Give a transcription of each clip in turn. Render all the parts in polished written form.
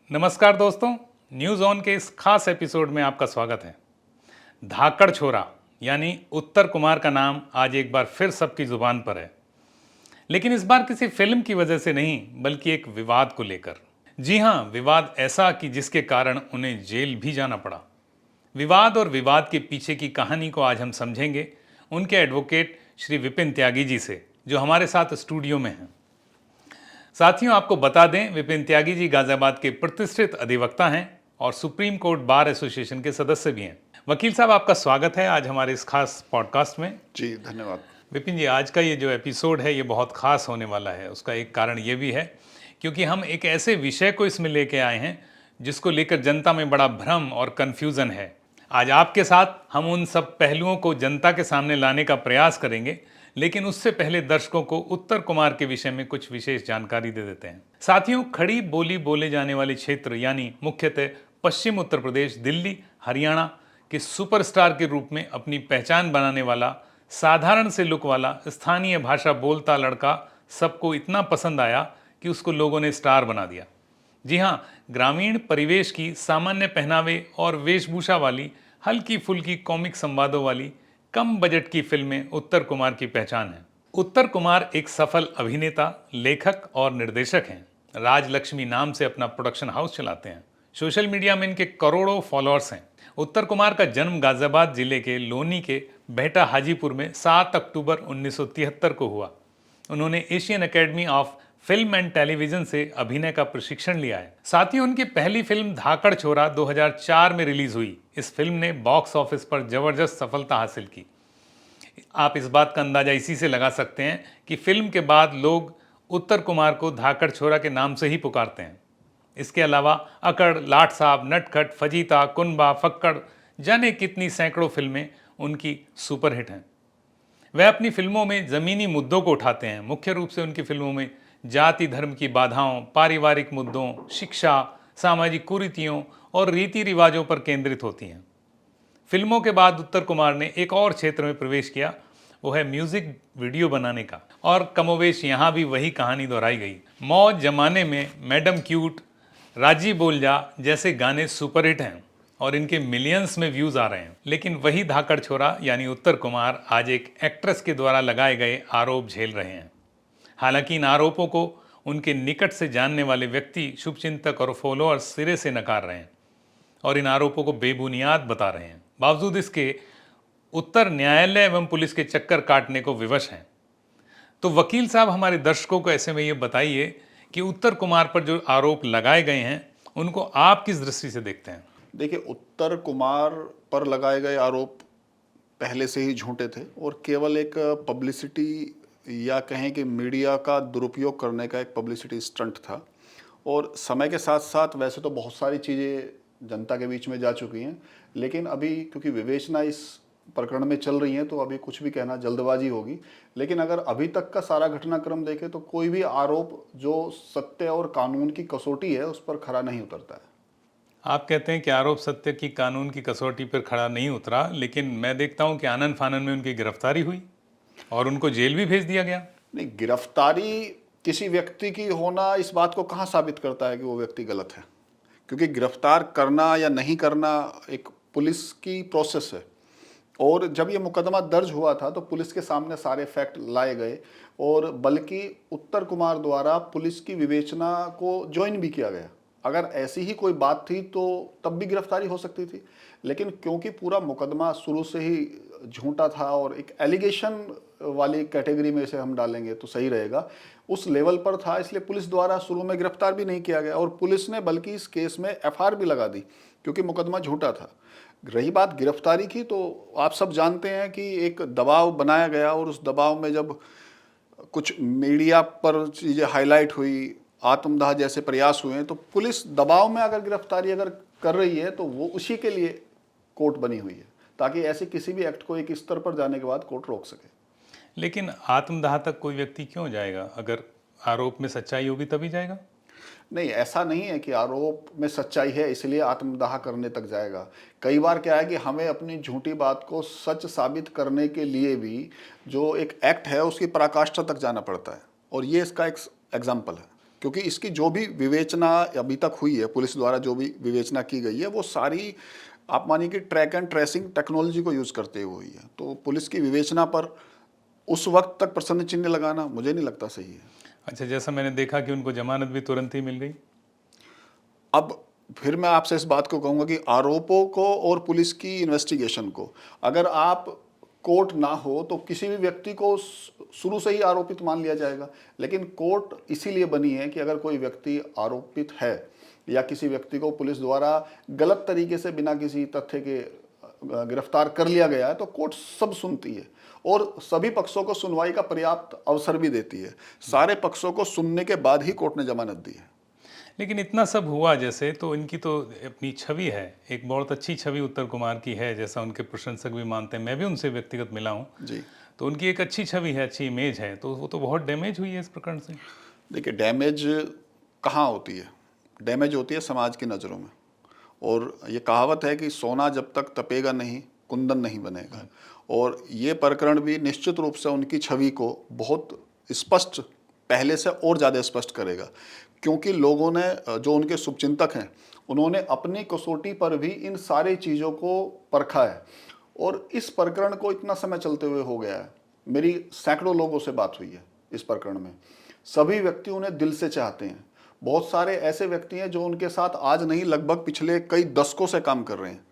नमस्कार दोस्तों, news on के इस खास एपिसोड में आपका स्वागत है। धाकड़ छोरा यानी उत्तर कुमार का नाम आज एक बार फिर सबकी जुबान पर है, लेकिन इस बार किसी फिल्म की वजह से नहीं, बल्कि एक विवाद को लेकर। जी हाँ, विवाद ऐसा कि जिसके कारण उन्हें जेल भी जाना पड़ा। विवाद और विवाद के पीछे की कहानी को आज हम समझेंगे उनके एडवोकेट श्री विपिन त्यागी जी से, जो हमारे साथ स्टूडियो में हैं। साथियों, आपको बता दें, विपिन त्यागी जी गाजियाबाद के प्रतिष्ठित अधिवक्ता हैं और सुप्रीम कोर्ट बार एसोसिएशन के सदस्य भी हैं। वकील साहब, आपका स्वागत है आज हमारे इस खास पॉडकास्ट में। जी धन्यवाद। विपिन जी, आज का ये जो एपिसोड है ये बहुत खास होने वाला है। उसका एक कारण ये भी है क्योंकि हम एक ऐसे विषय को इसमें लेके आए हैं जिसको लेकर जनता में बड़ा भ्रम और कन्फ्यूज़न है। आज आपके साथ हम उन सब पहलुओं को जनता के सामने लाने का प्रयास करेंगे, लेकिन उससे पहले दर्शकों को उत्तर कुमार के विषय में कुछ विशेष जानकारी दे देते हैं। साथियों, खड़ी बोली बोले जाने वाले क्षेत्र यानी मुख्यतः पश्चिम उत्तर प्रदेश, दिल्ली, हरियाणा के सुपरस्टार के रूप में अपनी पहचान बनाने वाला, साधारण से लुक वाला, स्थानीय भाषा बोलता लड़का सबको इतना पसंद आया कि उसको लोगों ने स्टार बना दिया। जी हाँ, ग्रामीण परिवेश की सामान्य पहनावे और वेशभूषा वाली, हल्की फुल्की कॉमिक संवादों वाली कम बजट की फिल्में उत्तर कुमार की पहचान है। उत्तर कुमार एक सफल अभिनेता, लेखक और निर्देशक हैं। राजलक्ष्मी नाम से अपना प्रोडक्शन हाउस चलाते हैं। सोशल मीडिया में इनके करोड़ों फॉलोअर्स हैं। उत्तर कुमार का जन्म गाजियाबाद जिले के लोनी के बेहटा हाजीपुर में 7 अक्टूबर 1973 को हुआ। उन्होंने Asian academy of film and television से अभिनय का प्रशिक्षण लिया है। साथ ही उनकी पहली फिल्म धाकड़ छोरा 2004 में रिलीज हुई। इस फिल्म ने बॉक्स ऑफिस पर जबरदस्त सफलता हासिल की। आप इस बात का अंदाजा इसी से लगा सकते हैं कि फिल्म के बाद लोग उत्तर कुमार को धाकड़ छोरा के नाम से ही पुकारते हैं। इसके अलावा अकड़, लाट साहब, नटखट, फजीता, कुनबा, फक्कड़ जाने कितनी सैकड़ों फिल्में उनकी सुपरहिट हैं। वह अपनी फिल्मों में ज़मीनी मुद्दों को उठाते हैं। मुख्य रूप से उनकी फिल्मों में जाति धर्म की बाधाओं, पारिवारिक मुद्दों, शिक्षा, सामाजिक कुरीतियों और रीति रिवाजों पर केंद्रित होती हैं। फिल्मों के बाद उत्तर कुमार ने एक और क्षेत्र में प्रवेश किया, वो है म्यूजिक वीडियो बनाने का। और कमोवेश यहाँ भी वही कहानी दोहराई गई। मौज जमाने में, मैडम क्यूट, राजी बोल जा जैसे गाने सुपरहिट हैं और इनके मिलियंस में व्यूज़ आ रहे हैं। लेकिन वही धाकड़ छोरा यानी उत्तर कुमार आज एक एक्ट्रेस के द्वारा लगाए गए आरोप झेल रहे हैं। हालांकि इन आरोपों को उनके निकट से जानने वाले व्यक्ति, शुभचिंतक और फॉलोअर्स सिरे से नकार रहे हैं और इन आरोपों को बेबुनियाद बता रहे हैं। बावजूद इसके उत्तर न्यायालय एवं पुलिस के चक्कर काटने को विवश हैं। तो वकील साहब, हमारे दर्शकों को ऐसे में ये बताइए कि उत्तर कुमार पर जो आरोप लगाए गए हैं उनको आप किस दृष्टि से देखते हैं? देखिए, उत्तर कुमार पर लगाए गए आरोप पहले से ही झूठे थे और केवल एक पब्लिसिटी या कहें कि मीडिया का दुरुपयोग करने का एक पब्लिसिटी स्टंट था। और समय के साथ साथ वैसे तो बहुत सारी चीज़ें जनता के बीच में जा चुकी हैं, लेकिन अभी क्योंकि विवेचना इस प्रकरण में चल रही है तो अभी कुछ भी कहना जल्दबाजी होगी। लेकिन अगर अभी तक का सारा घटनाक्रम देखें तो कोई भी आरोप जो सत्य और कानून की कसौटी है उस पर खरा नहीं उतरता है। आप कहते हैं कि आरोप सत्य की कानून की कसौटी पर खड़ा नहीं उतरा, लेकिन मैं देखता हूं कि आनन फानन में उनकी गिरफ्तारी हुई और उनको जेल भी भेज दिया गया। नहीं, गिरफ्तारी किसी व्यक्ति की होना इस बात को कहाँ साबित करता है कि वो व्यक्ति गलत है? क्योंकि गिरफ्तार करना या नहीं करना एक पुलिस की प्रोसेस है। और जब ये मुकदमा दर्ज हुआ था तो पुलिस के सामने सारे फैक्ट लाए गए और बल्कि उत्तर कुमार द्वारा पुलिस की विवेचना को ज्वाइन भी किया गया। अगर ऐसी ही कोई बात थी तो तब भी गिरफ्तारी हो सकती थी, लेकिन क्योंकि पूरा मुकदमा शुरू से ही झूठा था और एक एलिगेशन वाली कैटेगरी में इसे हम डालेंगे तो सही रहेगा, उस लेवल पर था, इसलिए पुलिस द्वारा शुरू में गिरफ्तार भी नहीं किया गया। और पुलिस ने बल्कि इस केस में एफआईआर भी लगा दी क्योंकि मुकदमा झूठा था। रही बात गिरफ्तारी की, तो आप सब जानते हैं कि एक दबाव बनाया गया और उस दबाव में जब कुछ मीडिया पर चीज़ें हाईलाइट हुई, आत्मदाह जैसे प्रयास हुए, तो पुलिस दबाव में अगर गिरफ्तारी अगर कर रही है तो वो उसी के लिए कोर्ट बनी हुई है, ताकि ऐसे किसी भी एक्ट को एक स्तर पर जाने के बाद कोर्ट रोक सके। लेकिन आत्मदाह तक कोई व्यक्ति क्यों जाएगा? अगर आरोप में सच्चाई होगी तभी जाएगा। नहीं, ऐसा नहीं है कि आरोप में सच्चाई है इसलिए आत्मदाह करने तक जाएगा। कई बार क्या है कि हमें अपनी झूठी बात को सच साबित करने के लिए भी जो एक एक्ट है उसकी पराकाष्ठा तक जाना पड़ता है, और ये इसका एक एग्जाम्पल है। क्योंकि इसकी जो भी विवेचना अभी तक हुई है, पुलिस द्वारा जो भी विवेचना की गई है, वो सारी आप मानिए कि ट्रैक एंड ट्रेसिंग टेक्नोलॉजी को यूज़ करते हुए हुई है। तो पुलिस की विवेचना पर उस वक्त तक प्रश्न चिन्ह लगाना मुझे नहीं लगता सही है। अच्छा, जैसा मैंने देखा कि उनको जमानत भी तुरंत ही मिल गई। अब फिर मैं आपसे इस बात को कहूँगा कि आरोपों को और पुलिस की इन्वेस्टिगेशन को अगर आप कोर्ट ना हो तो किसी भी व्यक्ति को शुरू से ही आरोपित मान लिया जाएगा। लेकिन कोर्ट इसीलिए बनी है कि अगर कोई व्यक्ति आरोपित है या किसी व्यक्ति को पुलिस द्वारा गलत तरीके से बिना किसी तथ्य के गिरफ्तार कर लिया गया है तो कोर्ट सब सुनती है और सभी पक्षों को सुनवाई का पर्याप्त अवसर भी देती है। सारे पक्षों को सुनने के बाद ही कोर्ट ने जमानत दी है। लेकिन इतना सब हुआ जैसे, तो इनकी तो अपनी छवि है, एक बहुत अच्छी छवि उत्तर कुमार की है, जैसा उनके प्रशंसक भी मानते हैं। मैं भी उनसे व्यक्तिगत मिला हूँ, जी, तो उनकी एक अच्छी छवि है, अच्छी इमेज है, तो वो तो बहुत डैमेज हुई है इस प्रकरण से। देखिए डैमेज कहाँ होती है? डैमेज होती है समाज की नज़रों में। और ये कहावत है कि सोना जब तक तपेगा नहीं, कुंदन नहीं बनेगा। और ये प्रकरण भी निश्चित रूप से उनकी छवि को बहुत स्पष्ट, पहले से और ज़्यादा स्पष्ट करेगा, क्योंकि लोगों ने जो उनके शुभचिंतक हैं उन्होंने अपनी कसौटी पर भी इन सारी चीज़ों को परखा है। और इस प्रकरण को इतना समय चलते हुए हो गया है, मेरी सैकड़ों लोगों से बात हुई है इस प्रकरण में। सभी व्यक्ति उन्हें दिल से चाहते हैं। बहुत सारे ऐसे व्यक्ति हैं जो उनके साथ आज नहीं लगभग पिछले कई दशकों से काम कर रहे हैं,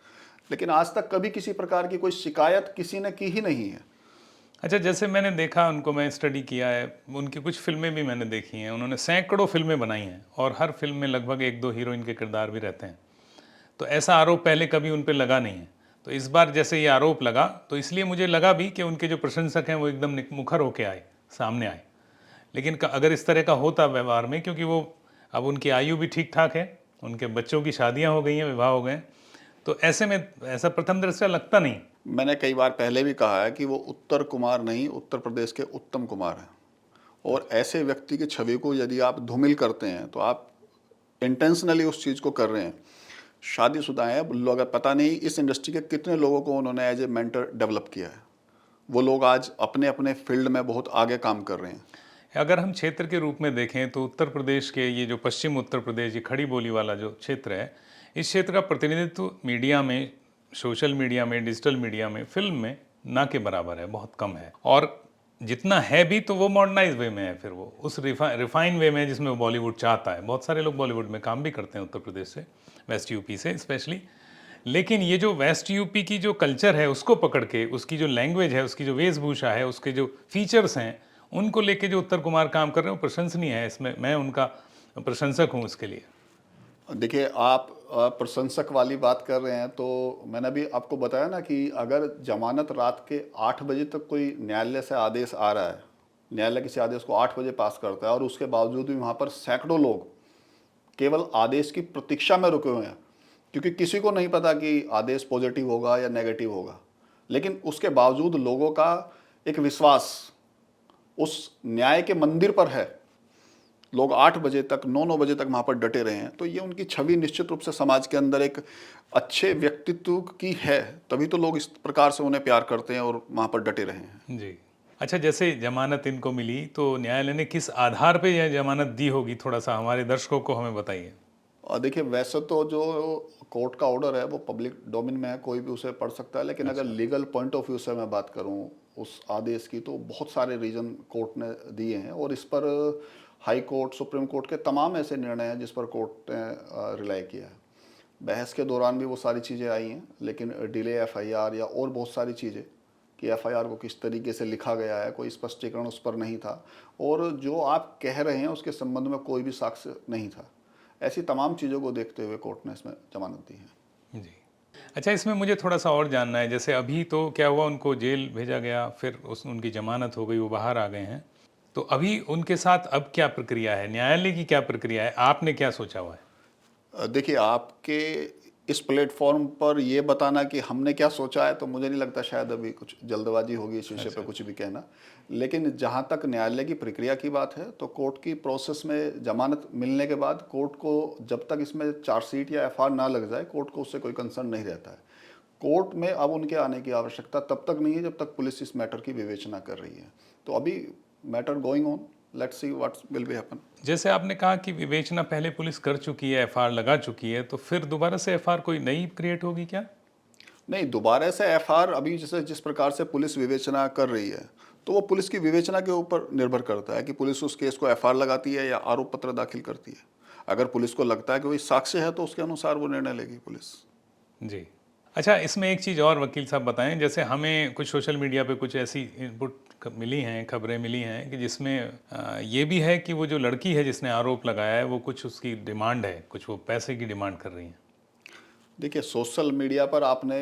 लेकिन आज तक कभी किसी प्रकार की कोई शिकायत किसी ने की ही नहीं है। अच्छा, जैसे मैंने देखा उनको, मैं स्टडी किया है, उनकी कुछ फिल्में भी मैंने देखी हैं, उन्होंने सैकड़ों फिल्में बनाई हैं और हर फिल्म में लगभग एक दो हीरोइन के किरदार भी रहते हैं। तो ऐसा आरोप पहले कभी उन पर लगा नहीं है। तो इस बार जैसे ये आरोप लगा तो इसलिए मुझे लगा भी कि उनके जो प्रशंसक हैं वो एकदम मुखर होके आए, सामने आए। लेकिन अगर इस तरह का होता व्यवहार में, क्योंकि वो अब उनकी आयु भी ठीक ठाक है, उनके बच्चों की शादियां हो गई हैं, विवाह हो गए हैं, तो ऐसे में ऐसा प्रथम दृष्टया लगता नहीं। मैंने कई बार पहले भी कहा है कि वो उत्तर कुमार नहीं, उत्तर प्रदेश के उत्तम कुमार हैं। और ऐसे व्यक्ति की छवि को यदि आप धूमिल करते हैं तो आप इंटेंशनली उस चीज़ को कर रहे हैं। शादीशुदा हैं लोग, पता नहीं इस इंडस्ट्री के कितने लोगों को उन्होंने एज ए मेंटर डेवलप किया है। वो लोग आज अपने अपने फील्ड में बहुत आगे काम कर रहे हैं। अगर हम क्षेत्र के रूप में देखें तो उत्तर प्रदेश के ये जो पश्चिम उत्तर प्रदेश, ये खड़ी बोली वाला जो क्षेत्र है, इस क्षेत्र का प्रतिनिधित्व मीडिया में, सोशल मीडिया में, डिजिटल मीडिया में, फिल्म में ना के बराबर है, बहुत कम है। और जितना है भी तो वो मॉडर्नाइज वे में है, फिर वो उस रिफाइन वे में है जिसमें वो बॉलीवुड चाहता है। बहुत सारे लोग बॉलीवुड में काम भी करते हैं उत्तर प्रदेश से, वेस्ट यूपी से स्पेशली। लेकिन ये जो वेस्ट यूपी की जो कल्चर है उसको पकड़ के, उसकी जो लैंग्वेज है, उसकी जो वेशभूषा है, उसके जो फीचर्स हैं, उनको लेके जो उत्तर कुमार काम कर रहे हैं वो प्रशंसनीय है। इसमें मैं उनका प्रशंसक हूँ उसके लिए। देखिए आप प्रशंसक वाली बात कर रहे हैं तो मैंने अभी आपको बताया ना कि अगर जमानत रात के 8 बजे तक कोई न्यायालय से आदेश आ रहा है, न्यायालय किसी आदेश को 8 बजे पास करता है और उसके बावजूद भी वहाँ पर सैकड़ों लोग केवल आदेश की प्रतीक्षा में रुके हुए हैं, क्योंकि किसी को नहीं पता कि आदेश पॉजिटिव होगा या नेगेटिव होगा, लेकिन उसके बावजूद लोगों का एक विश्वास उस न्याय के मंदिर पर है। लोग 8 बजे तक, 9 बजे तक वहाँ पर डटे रहे हैं, तो ये उनकी छवि निश्चित रूप से समाज के अंदर एक अच्छे व्यक्तित्व की है। तभी तो लोग इस प्रकार से उन्हें प्यार करते हैं और वहाँ पर डटे रहे हैं। जी। अच्छा, जैसे जमानत इनको मिली तो न्यायालय ने किस आधार पे यह जमानत दी होगी, थोड़ा सा हमारे दर्शकों को हमें बताइए। और देखिए वैसे तो जो कोर्ट का ऑर्डर है वो पब्लिक डोमेन में है, कोई भी उसे पढ़ सकता है, लेकिन अगर लीगल पॉइंट ऑफ व्यू से मैं बात करूं उस आदेश की तो बहुत सारे रीजन कोर्ट ने दिए हैं और इस पर हाई कोर्ट, सुप्रीम कोर्ट के तमाम ऐसे निर्णय हैं जिस पर कोर्ट ने रिलाई किया है। बहस के दौरान भी वो सारी चीज़ें आई हैं, लेकिन डिले एफआईआर या और बहुत सारी चीज़ें कि एफआईआर को किस तरीके से लिखा गया है, कोई स्पष्टीकरण उस पर नहीं था और जो आप कह रहे हैं उसके संबंध में कोई भी साक्ष्य नहीं था। ऐसी तमाम चीज़ों को देखते हुए कोर्ट ने इसमें जमानत दी है। जी। अच्छा, इसमें मुझे थोड़ा सा और जानना है, जैसे अभी तो क्या हुआ, उनको जेल भेजा गया, फिर उनकी जमानत हो गई, वो बाहर आ गए हैं, तो अभी उनके साथ अब क्या प्रक्रिया है, न्यायालय की क्या प्रक्रिया है, आपने क्या सोचा हुआ है? देखिए आपके इस प्लेटफॉर्म पर ये बताना कि हमने क्या सोचा है तो मुझे नहीं लगता, शायद अभी कुछ जल्दबाजी होगी इस विषय पर कुछ भी कहना। लेकिन जहाँ तक न्यायालय की प्रक्रिया की बात है तो कोर्ट की प्रोसेस में जमानत मिलने के बाद कोर्ट को जब तक इसमें चार्जशीट या एफआईआर ना लग जाए कोर्ट को उससे कोई कंसर्न नहीं रहता है। कोर्ट में अब उनके आने की आवश्यकता तब तक नहीं है जब तक पुलिस इस मैटर की विवेचना कर रही है। तो अभी matter going on, let's see what will be happen. जैसे आपने कहा कि विवेचना पहले पुलिस कर चुकी है, एफआईआर लगा चुकी है, तो फिर दोबारा से एफआईआर कोई नई क्रिएट होगी क्या? नहीं, दोबारा से एफआईआर अभी जैसे जिस प्रकार से पुलिस विवेचना कर रही है, तो वो पुलिस की विवेचना के ऊपर निर्भर करता है कि पुलिस उस केस को एफआईआर लगाती है या आरोप पत्र दाखिल करती है। अगर पुलिस को लगता है कि वही साक्ष्य है तो उसके अनुसार वो निर्णय लेगी पुलिस। जी। अच्छा, इसमें एक चीज़ और वकील साहब बताएं, जैसे हमें कुछ सोशल मीडिया पे कुछ ऐसी इनपुट मिली हैं, खबरें मिली हैं कि जिसमें ये भी है कि वो जो लड़की है जिसने आरोप लगाया है, वो कुछ उसकी डिमांड है, कुछ वो पैसे की डिमांड कर रही हैं। देखिए, सोशल मीडिया पर आपने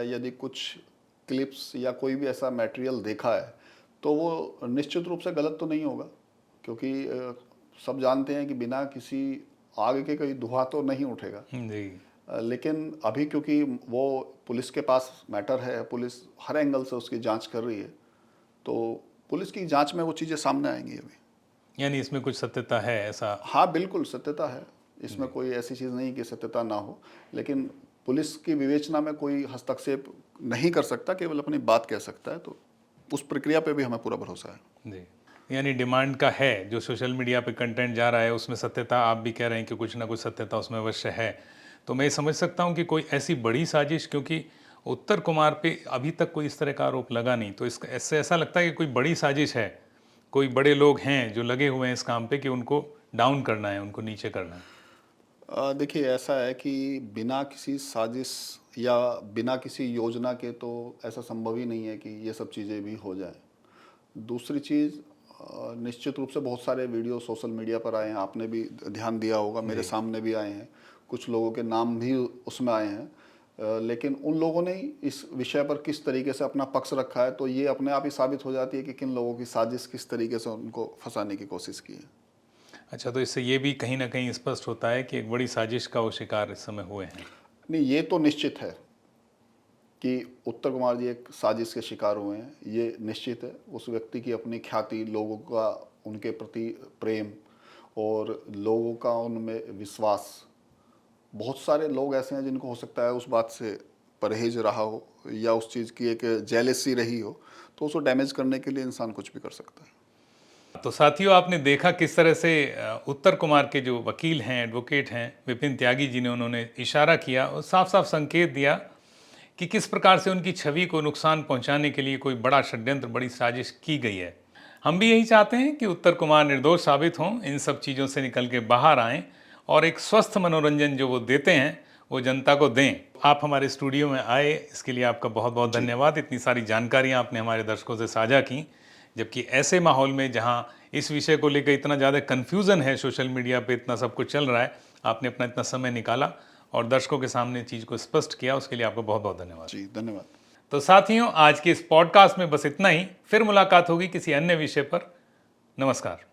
यदि कुछ क्लिप्स या कोई भी ऐसा मटेरियल देखा है तो वो निश्चित रूप से गलत तो नहीं होगा, क्योंकि सब जानते हैं कि बिना किसी आग के कोई धुआं तो नहीं उठेगा। जी। लेकिन अभी क्योंकि वो पुलिस के पास मैटर है, पुलिस हर एंगल से उसकी जांच कर रही है, तो पुलिस की जांच में वो चीज़ें सामने आएंगी अभी। यानी इसमें कुछ सत्यता है ऐसा? हाँ, बिल्कुल सत्यता है, इसमें कोई ऐसी चीज़ नहीं कि सत्यता ना हो, लेकिन पुलिस की विवेचना में कोई हस्तक्षेप नहीं कर सकता, केवल अपनी बात कह सकता है। तो उस प्रक्रिया पे भी हमें पूरा भरोसा है। जी। यानी डिमांड का है, जो सोशल मीडिया पे कंटेंट जा रहा है उसमें सत्यता, आप भी कह रहे हैं कि कुछ ना कुछ सत्यता उसमें अवश्य है। तो मैं समझ सकता हूँ कि कोई ऐसी बड़ी साजिश, क्योंकि उत्तर कुमार पे अभी तक कोई इस तरह का आरोप लगा नहीं, तो इसका इससे ऐसा लगता है कि कोई बड़ी साजिश है, कोई बड़े लोग हैं जो लगे हुए हैं इस काम पे कि उनको डाउन करना है, उनको नीचे करना है। देखिए, ऐसा है कि बिना किसी साजिश या बिना किसी योजना के तो ऐसा संभव ही नहीं है कि ये सब चीज़ें भी हो जाए। दूसरी चीज़, निश्चित रूप से बहुत सारे वीडियो सोशल मीडिया पर आए हैं, आपने भी ध्यान दिया होगा, मेरे सामने भी आए हैं, कुछ लोगों के नाम भी उसमें आए हैं। लेकिन उन लोगों ने इस विषय पर किस तरीके से अपना पक्ष रखा है, तो ये अपने आप ही साबित हो जाती है कि किन लोगों की साजिश किस तरीके से उनको फंसाने की कोशिश की है। अच्छा, तो इससे ये भी कहीं ना कहीं स्पष्ट होता है कि एक बड़ी साजिश का वो शिकार इस समय हुए हैं। नहीं, ये तो निश्चित है कि उत्तर कुमार जी एक साजिश के शिकार हुए हैं, ये निश्चित है। उस व्यक्ति की अपनी ख्याति, लोगों का उनके प्रति प्रेम और लोगों का उनमें विश्वास, बहुत सारे लोग ऐसे हैं जिनको हो सकता है उस बात से परहेज रहा हो या उस चीज़ की एक जेलसी रही हो, तो उसको डैमेज करने के लिए इंसान कुछ भी कर सकता है। तो साथियों, आपने देखा किस तरह से उत्तर कुमार के जो वकील हैं, एडवोकेट हैं, विपिन त्यागी जी ने उन्होंने इशारा किया और साफ साफ संकेत दिया कि किस प्रकार से उनकी छवि को नुकसान पहुंचाने के लिए कोई बड़ा षड्यंत्र, बड़ी साजिश की गई है। हम भी यही चाहते हैं कि उत्तर कुमार निर्दोष साबित हों, इन सब चीज़ों से निकल के बाहर आएँ और एक स्वस्थ मनोरंजन जो वो देते हैं वो जनता को दें। आप हमारे स्टूडियो में आए, इसके लिए आपका बहुत बहुत धन्यवाद। इतनी सारी जानकारियाँ आपने हमारे दर्शकों से साझा की, जबकि ऐसे माहौल में जहाँ इस विषय को लेकर इतना ज़्यादा कन्फ्यूज़न है, सोशल मीडिया पे इतना सब कुछ चल रहा है, आपने अपना इतना समय निकाला और दर्शकों के सामने चीज़ को स्पष्ट किया, उसके लिए आपका बहुत बहुत धन्यवाद। जी, धन्यवाद। तो साथियों, आज के इस पॉडकास्ट में बस इतना ही। फिर मुलाकात होगी किसी अन्य विषय पर। नमस्कार।